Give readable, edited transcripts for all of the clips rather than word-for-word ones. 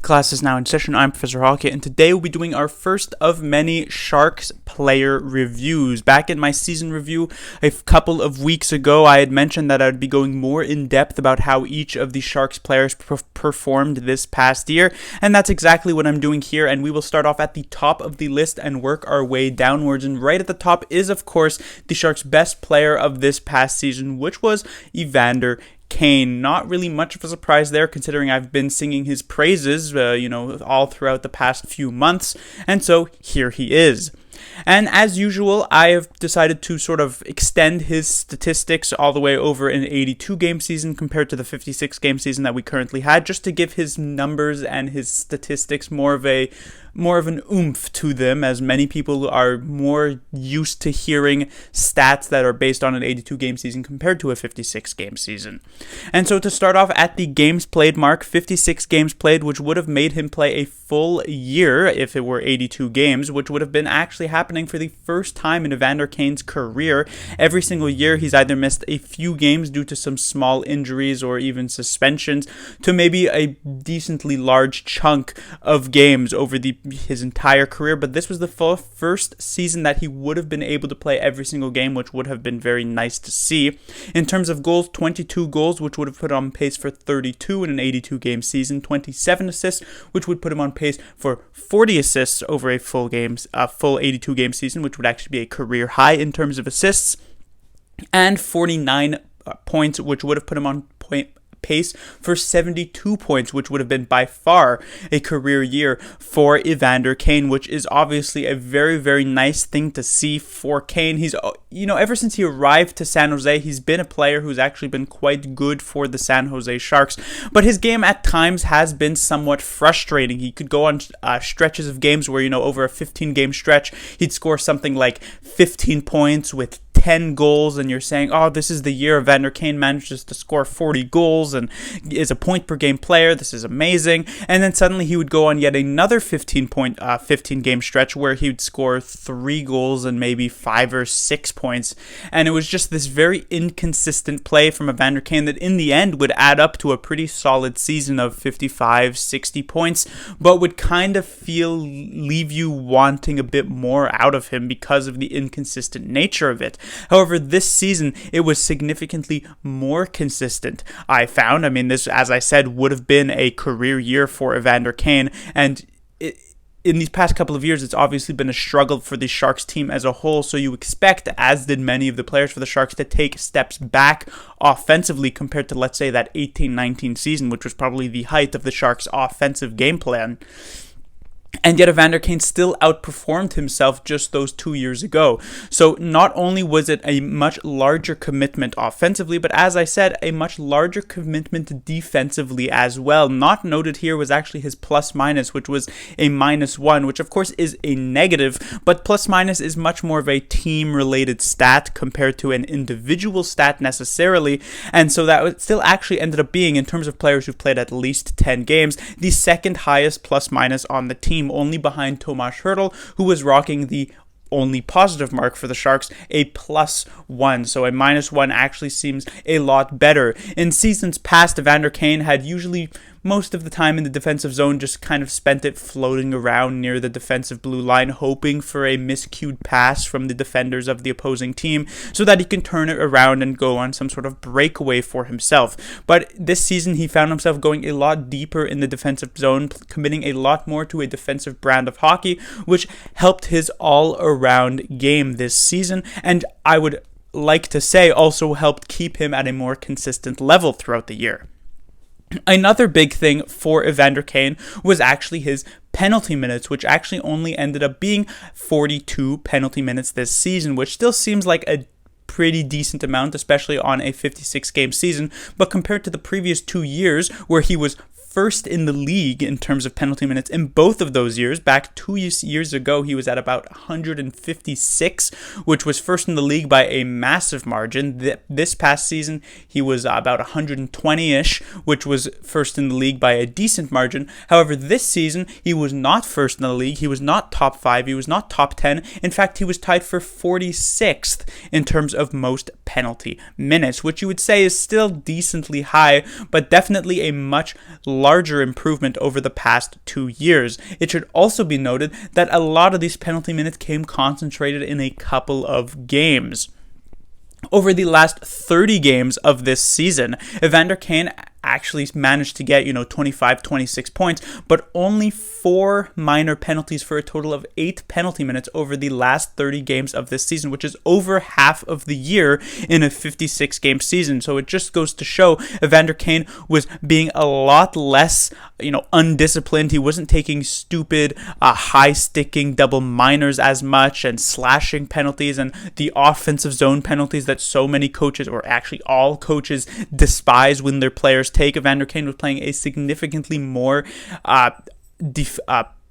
Class is now in session. I'm Professor Hawkett, and today we'll be doing our first of many Sharks player reviews. Back in my season review a couple of weeks ago, I had mentioned that I would be going more in depth about how each of the Sharks players performed this past year, and that's exactly what I'm doing here. And we will start off at the top of the list and work our way downwards. And right at the top is, of course, the Sharks' best player of this past season, which was Evander Kane. Not really much of a surprise there, considering I've been singing his praises, all throughout the past few months, and so here he is. And as usual, I have decided to sort of extend his statistics all the way over an 82-game season compared to the 56-game season that we currently had, just to give his numbers and his statistics more of an oomph to them, as many people are more used to hearing stats that are based on an 82-game season compared to a 56-game season. And so to start off at the games played mark, 56 games played, which would have made him play a full year if it were 82 games, which would have been actually happening for the first time in Evander Kane's career. Every single year he's either missed a few games due to some small injuries or even suspensions, to maybe a decently large chunk of games over his entire career. But this was the first season that he would have been able to play every single game, which would have been very nice to see. In terms of goals, 22 goals, which would have put him on pace for 32 in an 82-game season, 27 assists, which would put him on pace for 40 assists over a full 82-game season, which would actually be a career high in terms of assists, and 49 points, which would have put him on pace for 72 points, which would have been by far a career year for Evander Kane, which is obviously a very, very nice thing to see for Kane. He's, ever since he arrived to San Jose, he's been a player who's actually been quite good for the San Jose Sharks, but his game at times has been somewhat frustrating. He could go on stretches of games where, over a 15-game stretch, he'd score something like 15 points with 10 goals, and you're saying, oh, this is the year Evander Kane manages to score 40 goals and is a point per game player. This is amazing. And then suddenly he would go on yet another 15-game stretch where he would score 3 goals and maybe 5 or 6 points. And it was just this very inconsistent play from Evander Kane that in the end would add up to a pretty solid season of 55, 60 points, but would kind of leave you wanting a bit more out of him because of the inconsistent nature of it. However, this season, it was significantly more consistent, I found. I mean, this, as I said, would have been a career year for Evander Kane, and in these past couple of years, it's obviously been a struggle for the Sharks team as a whole, so you expect, as did many of the players for the Sharks, to take steps back offensively compared to, let's say, that 18-19 season, which was probably the height of the Sharks' offensive game plan. And yet Evander Kane still outperformed himself just those 2 years ago. So not only was it a much larger commitment offensively, but as I said, a much larger commitment defensively as well. Not noted here was actually his plus-minus, which was a -1, which of course is a negative, but plus-minus is much more of a team-related stat compared to an individual stat necessarily. And so that still actually ended up being, in terms of players who've played at least 10 games, the second highest plus-minus on the team, only behind Tomas Hertl, who was rocking the only positive mark for the Sharks, a +1. So a -1 actually seems a lot better. In seasons past, Evander Kane had usually most of the time in the defensive zone just kind of spent it floating around near the defensive blue line, hoping for a miscued pass from the defenders of the opposing team so that he can turn it around and go on some sort of breakaway for himself. But this season he found himself going a lot deeper in the defensive zone, committing a lot more to a defensive brand of hockey, which helped his all-around game this season, and I would like to say also helped keep him at a more consistent level throughout the year. Another big thing for Evander Kane was actually his penalty minutes, which actually only ended up being 42 penalty minutes this season, which still seems like a pretty decent amount, especially on a 56-game season, but compared to the previous 2 years where he was first in the league in terms of penalty minutes in both of those years. Back 2 years ago, he was at about 156, which was first in the league by a massive margin. This past season, he was about 120-ish, which was first in the league by a decent margin. However, this season, he was not first in the league. He was not top 5. He was not top 10. In fact, he was tied for 46th in terms of most penalty minutes, which you would say is still decently high, but definitely a much larger improvement over the past 2 years. It should also be noted that a lot of these penalty minutes came concentrated in a couple of games. Over the last 30 games of this season, Evander Kane actually managed to get, 25, 26 points, but only 4 minor penalties for a total of 8 penalty minutes over the last 30 games of this season, which is over half of the year in a 56-game season. So it just goes to show Evander Kane was being a lot less, undisciplined. He wasn't taking stupid, high-sticking double minors as much and slashing penalties and the offensive zone penalties that so many coaches, or actually all coaches, despise when their players take. Evander Kane was playing a significantly more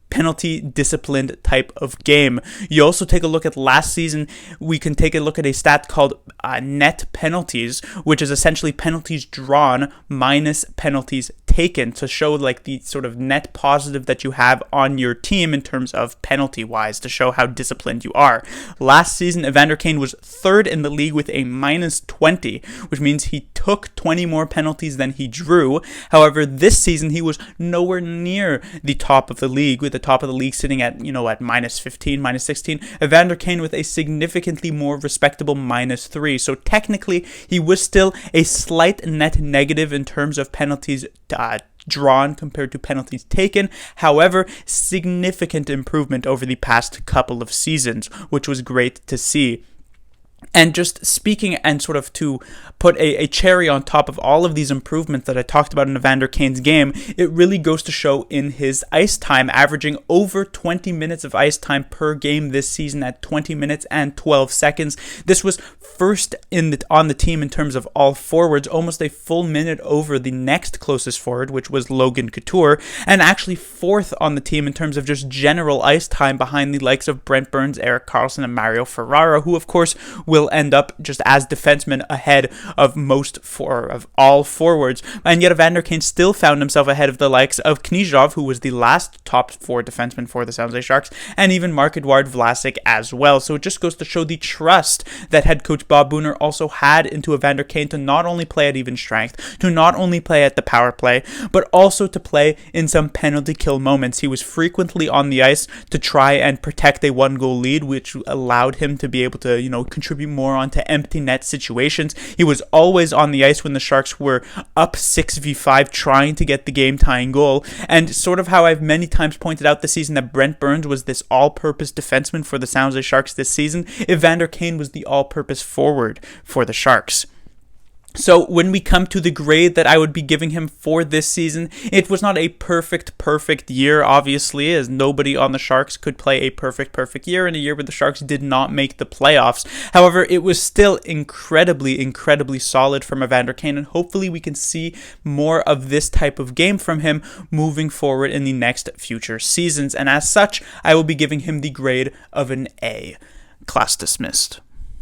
penalty disciplined type of game. You also take a look at last season. We can take a look at a stat called net penalties, which is essentially penalties drawn minus penalties taken, to show like the sort of net positive that you have on your team in terms of penalty wise, to show how disciplined you are. Last season, Evander Kane was third in the league with a minus 20, which means he took 20 more penalties than he drew. However, this season he was nowhere near the top of the league, with the top of the league sitting at, at minus 15, minus 16. Evander Kane with a significantly more respectable minus 3. So technically, he was still a slight net negative in terms of penalties drawn compared to penalties taken. However, significant improvement over the past couple of seasons, which was great to see. And just speaking, and sort of to put a cherry on top of all of these improvements that I talked about in Evander Kane's game, it really goes to show in his ice time, averaging over 20 minutes of ice time per game this season at 20 minutes and 12 seconds. This was first on the team in terms of all forwards, almost a full minute over the next closest forward, which was Logan Couture, and actually fourth on the team in terms of just general ice time behind the likes of Brent Burns, Erik Karlsson, and Mario Ferrara, who of course will end up just as defensemen ahead of all forwards. And yet Evander Kane still found himself ahead of the likes of Knyzhov, who was the last top 4 defenseman for the San Jose Sharks, and even Marc-Edouard Vlasic as well. So it just goes to show the trust that head coach Bob Booner also had into Evander Kane to not only play at even strength, to not only play at the power play, but also to play in some penalty kill moments. He was frequently on the ice to try and protect a 1-goal lead, which allowed him to be able to, contribute more onto empty net situations. He was always on the ice when the Sharks were up 6v5 trying to get the game-tying goal. And sort of how I've many times pointed out this season that Brent Burns was this all-purpose defenseman for the San Jose Sharks this season, Evander Kane was the all-purpose forward for the Sharks. So when we come to the grade that I would be giving him for this season, it was not a perfect year, obviously, as nobody on the Sharks could play a perfect year in a year where the Sharks did not make the playoffs. However, it was still incredibly solid from Evander Kane, and hopefully we can see more of this type of game from him moving forward in the next future seasons. And as such, I will be giving him the grade of an A. Class dismissed.